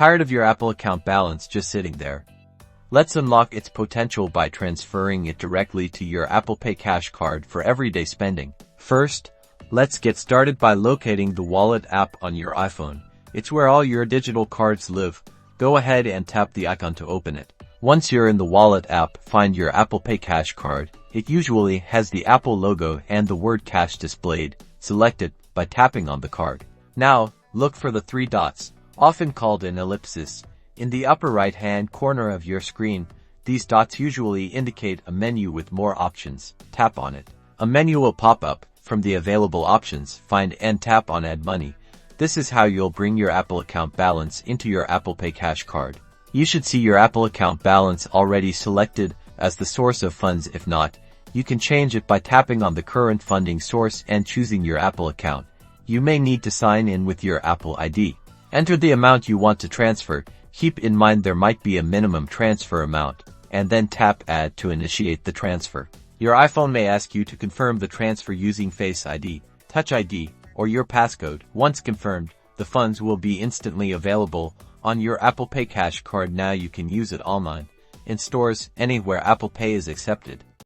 Tired of your Apple account balance just sitting there? Let's unlock its potential by transferring it directly to your Apple Pay Cash card for everyday spending. First, let's get started by locating the Wallet app on your iPhone. It's where all your digital cards live. Go ahead and tap the icon to open it. Once you're in the Wallet app, find your Apple Pay Cash card. It usually has the Apple logo and the word cash displayed. Select it by tapping on the card. Now, look for the three dots, often called an ellipsis, in the upper right-hand corner of your screen. These dots usually indicate a menu with more options. Tap on it. A menu will pop up. From the available options, find and tap on Add Money. This is how you'll bring your Apple account balance into your Apple Pay Cash card. You should see your Apple account balance already selected as the source of funds. If not, you can change it by tapping on the current funding source and choosing your Apple account. You may need to sign in with your Apple ID. Enter the amount you want to transfer. Keep in mind there might be a minimum transfer amount, and then tap Add to initiate the transfer. Your iPhone may ask you to confirm the transfer using Face ID, Touch ID, or your passcode. Once confirmed, the funds will be instantly available on your Apple Pay Cash card. Now you can use it online, in stores, anywhere Apple Pay is accepted.